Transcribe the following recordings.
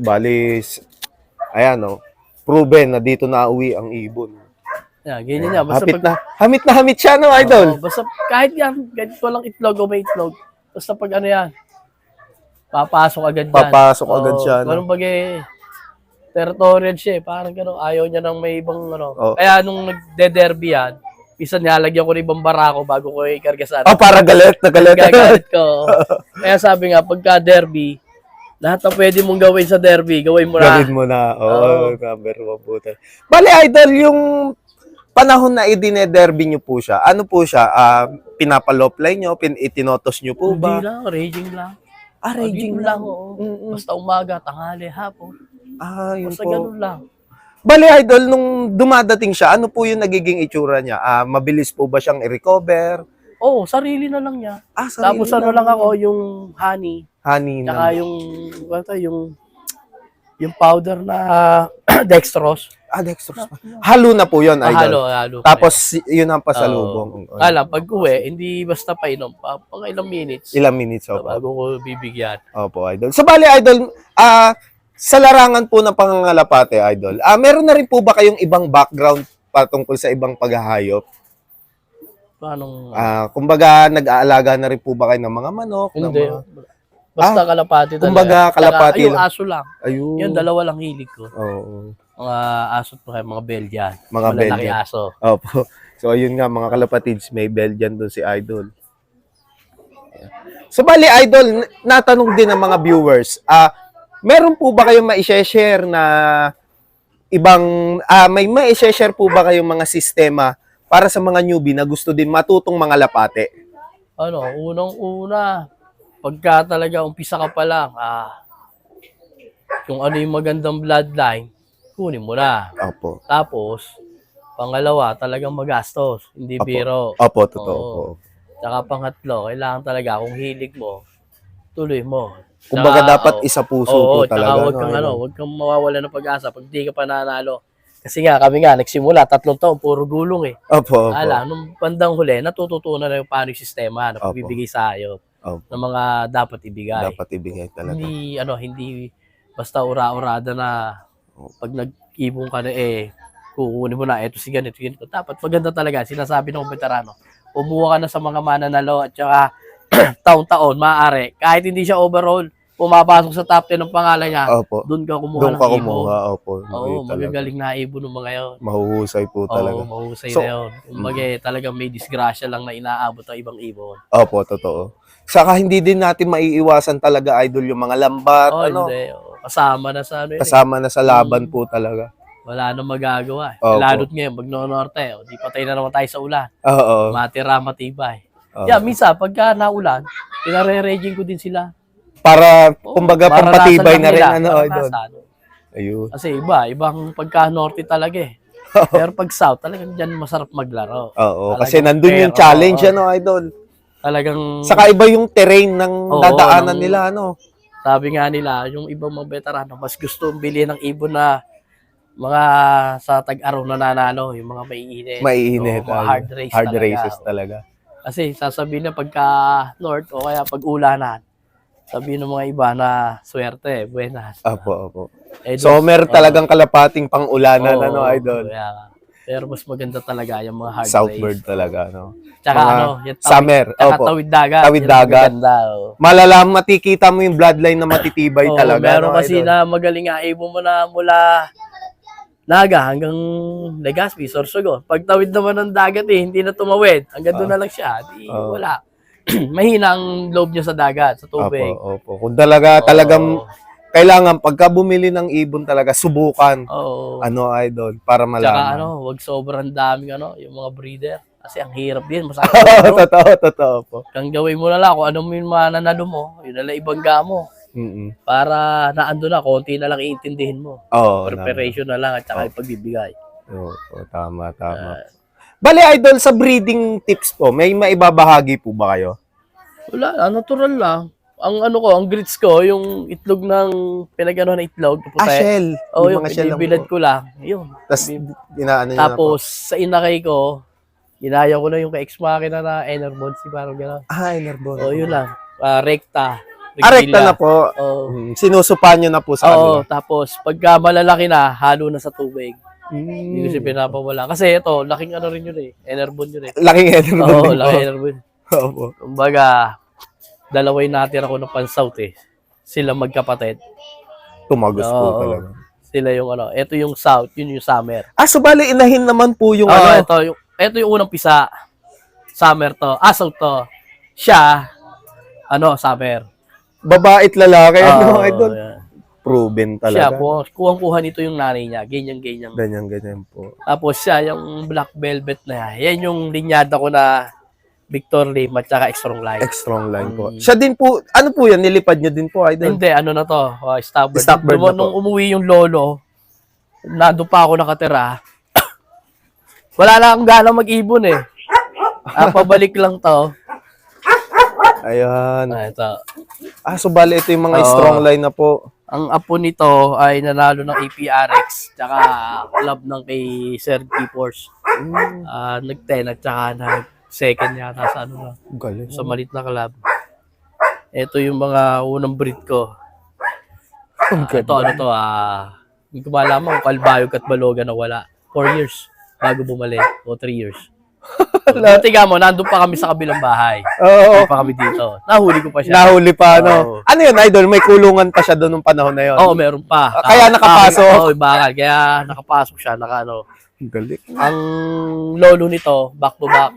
Bali, ayan, no. Proven na dito na uwi ang ibon. Yeah, ganyan yan. Basta Hamit siya, no, idol? Basta kahit walang itlog o may itlog. Basta pag ano yan, papasok agad yan. Papasok agad siya, no? Ganun bagay, territorial siya eh. Parang gano'n, ayaw niya ng may ibang ano. Kaya nung nagde-derby yan, isa nilalagyan ko ng ibang barako bago ko ikarga sa ano. Para galit, Gagalit ko. Kaya sabi nga, pagka derby, lahat na pwede mong gawin sa derby, gawin mo na. Gawin mo na. Number 1 po. Bali, idol, yung panahon na idine-derby nyo po siya, ano po siya? Pinapalopline nyo? Itinotos nyo po ba? Hindi lang, raging lang. Raging lang. Oo. Basta umaga, tanghali, hapon. Yun Basta po. ganun lang. Bali, idol, nung dumadating siya, ano po yung nagiging itsura niya? Mabilis po ba siyang i-recover? Oo, sarili na lang niya. Sarili Tapos ano lang ako, yung honey. Honey Tsaka na. yung powder na dextrose. Dextrose pa. Halo na po yun, idol. Halo. Tapos, yun ang pasalubong. Pag uwi, hindi basta painom. Pang ilang minutes. Ilang minutes, opo. Bago ko bibigyan. Opo, idol. So, bali, idol, sa larangan po ng pangangalapate, idol, meron na rin po ba kayong ibang background patungkol sa ibang paghahayop? Paano? Kumbaga, nag-aalaga na rin po ba kayo ng mga manok? Hindi. Basta kalapati talaga. Kumbaga, kalapati lang. Aso lang. Ayun. Yung dalawa lang hilig ko. Oo. Mga aso po kayo, mga Belgian. Mga Belgian. Aso. Opo. So, ayun nga, mga kalapatids, may Belgian doon si Idol. So, bali, Idol, natanong din ng mga viewers, meron po ba kayong ma-share na ibang, may ma-share po ba kayong mga sistema para sa mga newbie na gusto din matutong mga lapate? Unang-una, pagka talaga umpisa ka pa lang, kung ano yung magandang bloodline, kunin mo na. Opo. Tapos, pangalawa, talagang magastos. Hindi biro. Opo, totoo po. Tsaka pangatlo, kailangan talaga, kung hilig mo, tuloy mo. Kumbaga dapat isa puso po talaga. Huwag kang mawawala ng pag-asa pag di ka pa nanalo. Kasi nga, kami nga, nagsimula, 3 taon, puro gulong eh. Opo. Nung bandang huli, natututunan na yung paano yung sistema na pagbibigay sa hayop ng mga dapat ibigay. Dapat ibigay talaga. Hindi basta ura-urada na pag nag-ibong ka na kukunin mo na, eto si ganito. Dapat maganda talaga, sinasabi ng veterano, umuha ka na sa mga mananalo at saka taon-taon, maaari. Kahit hindi siya overall, pumapasok sa top 10 ng pangalan niya, doon ka kumuha ng ibon. Opo. Oo, magagaling na ibon ng mga yun. Mahuhusay po talaga. Oo, mahuhusay na yun. Kumbaga, talagang may disgrasya lang na inaabot ng ibang ibon. Opo, totoo. Saka hindi din natin maiiwasan talaga, Idol, yung mga lambat. Hindi. Kasama na sa Kasama na sa laban po talaga. Wala nang magagawa. Lalo't ngayon, pag norte, di patay na naman tayo sa ulan. Oo. Matira, matibay. Minsan, pagka naulan, pinare-raging ko din sila. Para, kumbaga, pampatibay na rin, Idol. Ayun. Kasi ibang pagka norte talaga eh. Pero pag south, talagang dyan masarap maglaro. Oo, kasi nandun yung challenge, Idol. Talagang... Saka iba yung terrain ng dadaanan nila, Sabi nga nila, yung ibang mga veterano, mas gusto bilhin ng ibon na mga sa tag-araw na nanalo, yung mga maiinit. Maiinit. Mga hard races talaga. Kasi sasabihin na pagka north o kaya pag ulanan, sabihin ng mga iba na swerte, buenas. Opo. So, meron talagang kalapating pang-ulanan, Idol? Pero mas maganda talaga yung mga hard Southbird race. talaga, Tsaka yung summer. Tsaka tawid dagat. Tawid dagat. Malalaman, matikita mo yung bloodline na matitibay talaga. Meron kasi na magaling nga ibon mo na mula Naga hanggang Legazpi, Sorsogon. Pag tawid naman ng dagat hindi na tumawid. Hanggang doon na lang siya. Wala. Mahina ang loob niya sa dagat, sa tubig. Opo. Kung talagang kailangan pagka bumili ng ibon talaga subukan. Idol, para malaman. Tsaka wag sobrang daming yung mga breeder. Kasi ang hirap din, masakit. Totoo po. Kang gawin mo na lang kung ano yung mananalo mo, yun na lang ibangga mo. Para naando na, konti na lang iintindihin mo. Preparation na lang at saka pagbibigay. Tama. Bali, Idol, sa breeding tips po, may maibabahagi po ba kayo? Wala, natural lang. Ang grits ko, yung itlog ng pinagano na itlog. Shell. Yung pinibilad ko lang. Yun. Tapos, sa inakay ko, ginaya ko na yung ka-ex makina na Enerbond, si parang gano'n. Enerbond. Yun lang. Recta. Rekta na po. Oo. Sinusupan nyo na po sa Oo, kanila. tapos pagka malalaki na, halo na sa tubig. Hindi ko Mm. siya pinapawala. Kasi ito, laking ano rin yun eh. Enerbon yun eh. Laking enerbon Oo, din po. laking enerbon. Opo. Kumbaga, dalawa yung natira ko ng pan-south eh. Sila magkapatid. Tumagos po Oo. talaga. Sila yung ano. Ito yung south, yun yung summer. So bali, inahin naman po yung Oo, ano. ito yung unang pisa. Summer to. South to. Siya, summer. Babae at lalaki. Oo, Idol. yan. Proven Siya, talaga. kuhang-kuha nito yung nanay niya. Ganyan-ganyan. Ganyan po. Tapos siya, yung black velvet na yan. Yan yung linyada ko na Victor Lim at saka Strong Line. Strong line po. Siya din po, ano po yan? Nilipad nyo din po, Idol? Hindi, ano na to? Stubborn. Stubborn na po. Nung umuwi yung lolo, nandun pa ako nakatira. Wala na akong gana mag-ibon eh. Pabalik lang to. Ayan. Ito. So bali, ito yung mga Oo. strong line na po. Ang apo nito ay nanalo ng APRX tsaka club ng kay Sir Keepers. Nag-10 at tsaka nag-second yata sa Galing. sa malit na club. Ito yung mga unang breed ko. Ito hindi ko malaman kung kalbayog at baloga na wala. 4 years bago bumalik o 3 years. Tiga mo, nandun pa kami sa kabilang bahay. Oo. Nandun pa kami dito. Nahuli ko pa siya. Nahuli pa, no? Oo. Ano yun, Idol? May kulungan pa siya doon nung panahon na yun. Oo, meron pa. Kaya nakapasok? Oo, bakal. Kaya nakapasok siya. Galing. Ang lolo nito, back to back.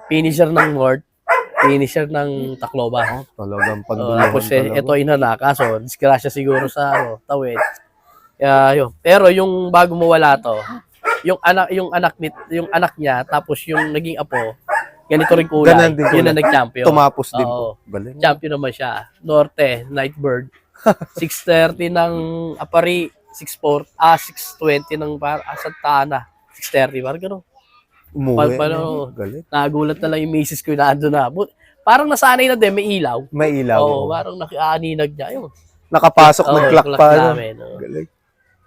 Finisher ng North, finisher ng Tacloban. Talagang pagdulungan Tapos talaga. ito inana, kaso disgrasya siguro sa tawid. Kaya yun. Pero yung bago mawala to, yung anak niya, tapos yung naging apo, ganito rin kulay. Ganon din Yun kulay. na nag-champion. Tumapos din Oo. po. Galing. Champion naman siya. Norte, Nightbird. 6:30 ng Apari, 6:20 ng Santana. 6:30, parang gano'n. Umuwi. Paano, Galing. nagulat na lang yung misis ko na ando na. Parang nasanay na din, may ilaw. May ilaw. Oo, parang nakianinag niya. Yun. Nakapasok, Oo, nag-clock clock pa. No? namin, oo. Galing.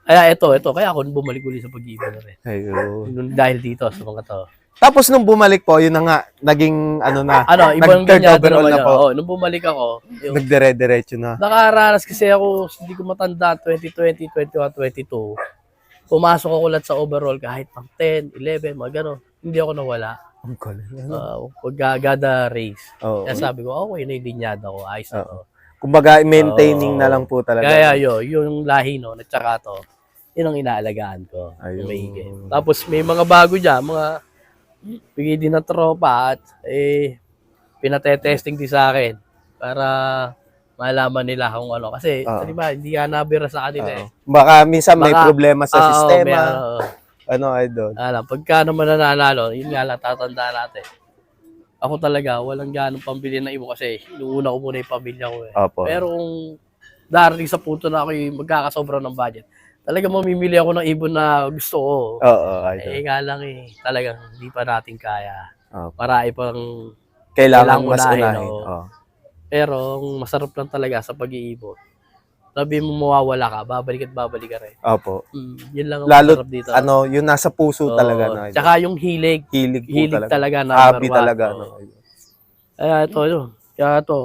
Kaya ito. Kaya ako bumalik ulit sa pag-ibon na rin. Ayun. Dahil dito sa mga to. Tapos nung bumalik po, yun na nga, naging Ibang nag-third ganyan overall naman na yun. po. Oo, nung bumalik ako, yung, Nagdire-diretso na. nakaranas kasi ako, hindi ko matanda, 2020, 21, 22. Pumasok ako lahat sa overall kahit pang 10, 11, mga gano'n. Hindi ako nawala. Ang galing. Pagkagada race. Oo. Kaya sabi ko, okay na yung linyada ko, ayos na to. Kumbaga, maintaining Oo. na lang po talaga. Kaya yung lahi no, at saka to, yun ang inaalagaan ko. Ayun. Maigi. Tapos may mga bago dyan, mga bigay din ng tropa at pinate-testing din sa akin para malaman nila kung ano. Kasi, di ba, hindi ka nabira sa kanila eh. Baka minsan may Baka- problema sa Oo, sistema. may, Idol? pagka naman nanalo, yun nga lang, tatandaan natin. Ako talaga, walang ganong pambili ng ibo kasi inuuna ko muna yung pamilya ko eh. Opo. Pero kung darating sa punto na ako yung magkakasobra ng budget, talaga mamimili ako ng ibon na gusto ko. Oo, Idol. Nga lang talagang hindi pa natin kaya. Opo. Marami pang Kailangan mas unahin, unahin. oo. Oo. Pero ang masarap lang talaga sa pag-iibon. Sabi mo mawawala ka, babalik ka rin. Opo. Yun lang ang Lalo, masarap dito. yun nasa puso Oo. talaga. No, Idol? Tsaka yung hilig. Hilig po Hilig talaga. talaga na Happy talaga. Oo. No, Idol? Kaya ito,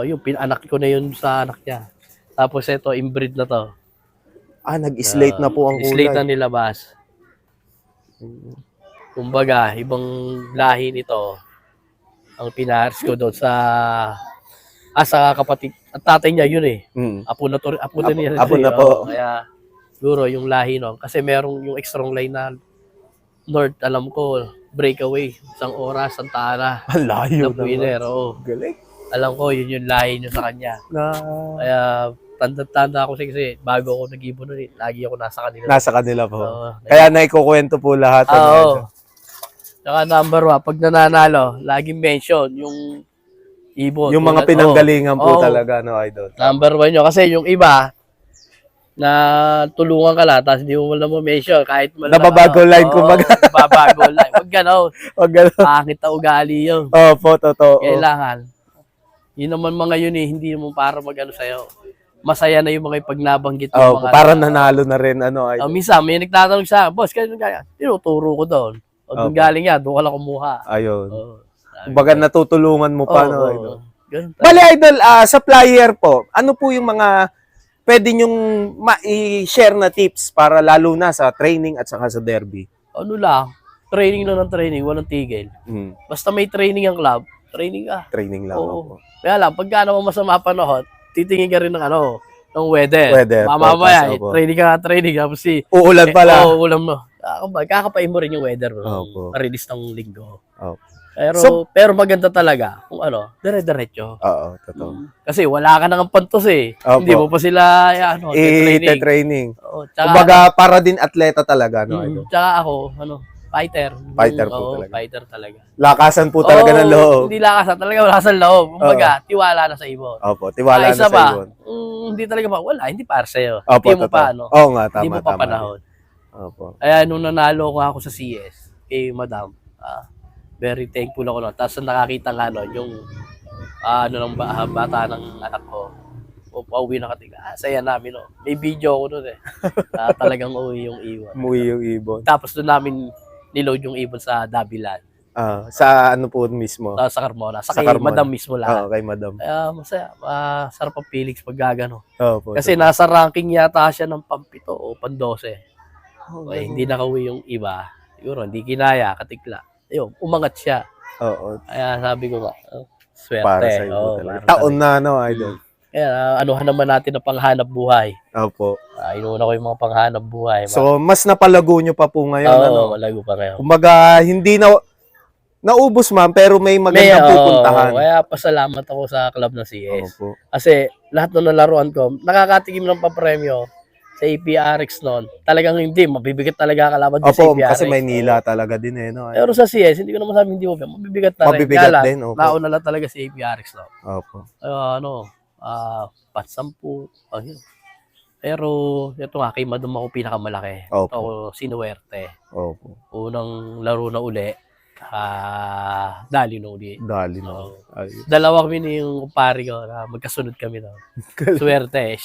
yung pinanak ko na yun sa anak niya. Tapos ito, inbreed na to. Nag-slate na po ang Slate na kulay. nilabas. Kumbaga, ibang lahi nito ang pinares ko doon sa kapatid. At tatay niya yun eh. Apo na to, apo din niya. Apo na po. Kaya siguro yung lahi no. Kasi merong yung strong line na North, alam ko, breakaway. 1 oras, Santa Ana. Ang layo Na winner, oo. Galing. Alam ko, yun yung lahi niyo sa kanya. Kaya tanda ako kasi bago ako nag-ibon nun lagi ako nasa kanila. Nasa kanila po. Oo. Kaya naikukwento po lahat. Oo. Saka number 1, pag nananalo, laging mention yung ibon. Yung mga pinanggalingan po talaga, no, Idol. Number 1 yun. Kasi yung iba, na tulungan ka lang, tapos hindi mo lang mention kahit Nababago line, kumbaga. Nababago line. Huwag gano'n. Huwag gano'n. Pangit na ugali yun. Opo, totoo. Kailangan. Yun naman mga yun hindi mo para mag-ano sa'yo. Masaya na yung mga ipagnabanggit mo. Para nanalo na rin, Idol. Minsan, may nagtatanong sa boss, kaya kaya, tinuturo ko doon. O doon galing yan, doon ka lang kumuha. Ayun. Kumbaga natutulungan mo pa, no, Idol. Ganun Bali, talaga. Idol, sa flyer po, ano po yung mga pwede nyong ma-share na tips para lalo na sa training at saka sa derby? Ano lang, training lang ng training, walang tigil. Mm, Basta may training ang club, training ka. training lang Oo. po. Kaya lang, pagka naman masama panahon, titingin ka rin ng ng weather. Weather, Mamaya, forecast, opo. training ka, training. Tapos Uulan pala. Oo, ulam mo. Kakapain mo rin yung weather mo. Opo. Release ng linggo. Opo. Pero maganda talaga kung dire-diretso. Oo, totoo. Kasi wala ka nang pantos eh. Opo. Hindi mo pa sila training. Training. Oo, tsaka, Kumbaga, para din atleta talaga, no, Idol? tsaka ako, fighter. Fighter po Oo, talaga. fighter talaga. Lakasan po talaga ng loob. Hindi lakasan, talaga wala sa loob. Kumbaga, tiwala na sa ibon. Opo, tiwala na Isa sa pa, ibon. Hindi talaga wala, hindi para sa'yo. Opo, Hindi mo totoo. pa, Oo nga, tama, hindi mo pa tama. panahon. Opo. Kaya nung nanalo ko ako sa CS, kay Madam, very thankful ako nun. Tapos nakakita nga nun, yung bata ng anak ko, pauwi na katiga. Saya namin, no. May video ako nun eh. Talagang uwi yung ibon. Umuwi yung ibon. Tapos doon namin niload yung ibon sa Dabilan. Sa ano po mismo? Sa Carmona. Sa Sa kay Carmona. Madam mismo lang. Oo, kay Madam. Kaya masaya. Sarap ang feelings pag gagano. Opo. Kasi nasa ranking yata siya ng pang-7 o pang-12. Hindi nakauwi yung iba. Siguro hindi kinaya, katikla. Ayun, umangat siya. Oo. Kaya sabi ko nga, swerte. Para sa iyo Oo, talaga. para Taon talaga. na, no, Idol? Kaya anuhan naman natin ang panghanap buhay. Opo. Inuuna ko yung mga panghanap buhay. So, mas napalago nyo pa po ngayon, Oo, ano? malago pa ngayon. Kumbaga, hindi na naubos man, pero may magandang pupuntahan. Kaya pasalamat ako sa club ng CS. Opo. Kasi lahat ng nalaruan ko, nakakatikim ng papremyo sa APRX noon. Talagang hindi, mabibigat talaga kalaban din sa Opo, APRX. kasi Maynila talaga din eh, no? Pero sa CS, hindi ko naman sabi hindi mo, mabibigat na rin. Mabibigat Kaya lang, din, opo. nauna lang talaga sa APRX noon. Opo. Patsampu. Ayun. Pero, ito nga, kay Madam ako pinakamalaki. Opo. Ito ako sinuwerte. Opo. Unang laro na uli, dali na uli. Dali na. Oo. Ay. Dalawa kami ni yung kumpare ko na magkasunod kami na. Swerte.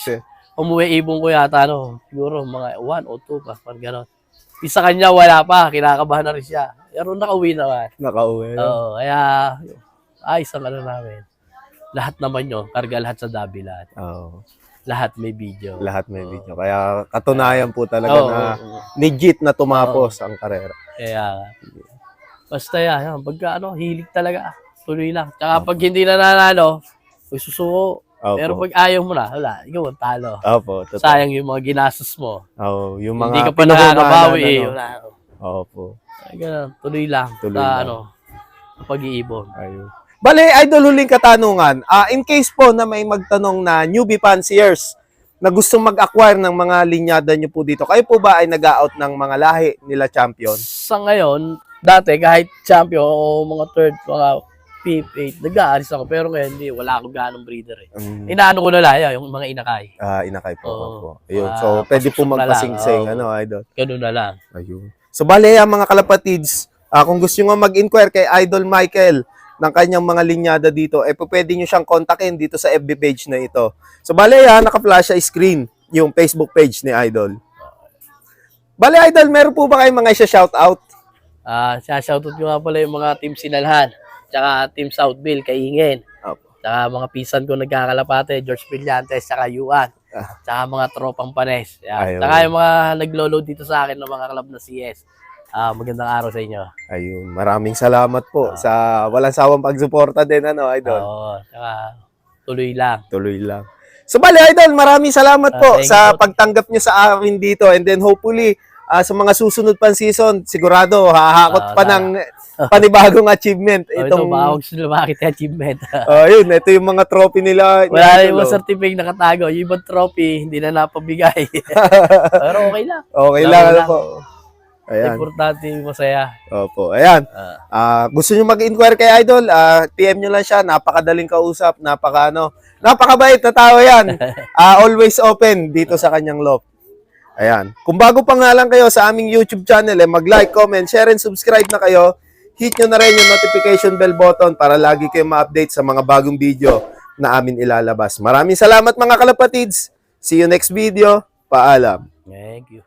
Umuwi ibon ko yata, siguro mga 1 o 2 pa, parang gano'n. Isa kanya wala pa, kinakabahan na rin siya. Pero nakauwi naman. Nakauwi. Oo, kaya ayos ang namin. Lahat naman yun, karga lahat sa Dabilan. Oo. Lahat may video. Lahat may video. Kaya katunayan po talaga na Oo. legit na tumapos ang karera. Kaya, basta yan, pagka hilig talaga, tuloy lang. Tsaka pag hindi nananalo, susuko. Opo. Pero pag ayaw mo na, wala, ikaw ang talo. Opo, totoo. Sayang yung mga ginastos mo. Oo, yung mga Hindi ka pa pinuhunahan, nakakabawi eh. ano. Wala. Opo. Ay, ganun, tuloy lang. Tuloy sa lang. pag-iibon. Ayun. Bale, Idol, huling katanungan. In case po na may magtanong na newbie fanciers na gustong mag-acquire ng mga linyada nyo po dito, kayo po ba ay nag-out ng mga lahi nila champion? Sa ngayon, dati kahit champion o mga third, mga fifth, eighth, nag-aalis ako. Pero ngayon, hindi, wala akong ganong breeder eh. Inaano ko na lang, yung mga inakay. Inakay po. Oo. Opo. Ayun. So, pwede po pasusok na lang. magpasing-sing, Oo. Idol. Ganun na lang. Ayun. So, bale, mga kalapatids, kung gusto nyo mag-inquire kay Idol Michael ng kanyang mga linyada dito, pwede nyo siyang kontakin dito sa FB page na ito. So, bale, naka-flash sa screen yung Facebook page ni Idol. Bale, Idol, meron po ba kayong mga isa-shoutout? Shoutout ko nga pala yung mga team Sinalhan, tsaka team Southville, Kaingin. Opo. Tsaka mga pisan ko nagkakalapate, George Brillantes, tsaka Yuan. Tsaka mga tropang Panes. Ayun. Tsaka yung mga naglo-load dito sa akin ng mga club na CS. Magandang araw sa inyo. Ayun. Maraming salamat po sa walang sawang pagsuporta din, Idol. Oo, tsaka tuloy lang. Tuloy lang. So, bale, Idol, maraming salamat po Thank sa you po. pagtanggap nyo sa amin dito. And then, hopefully, sa mga susunod pang season, sigurado, hahakot pa ng panibagong achievement. Ito, baka huwag sila makita achievement. Yun, ito yung mga trophy nila. Wala na yung mga certificate nakatago. Yung ibang trophy, hindi na napabigay. Pero okay lang. Okay Laro lang, lang. po. Ayan. Importante, masaya. Opo, ayan. Gusto nyo mag-inquire kay Idol, PM nyo lang siya. Napakadaling kausap, napakabait na tao yan. Always open dito sa kanyang loft. Ayan. Kung bago pa nga lang kayo sa aming YouTube channel, mag-like, comment, share, and subscribe na kayo. Hit nyo na rin yung notification bell button para lagi kayo ma-update sa mga bagong video na amin ilalabas. Maraming salamat mga kalapatids. See you next video. Paalam. Thank you.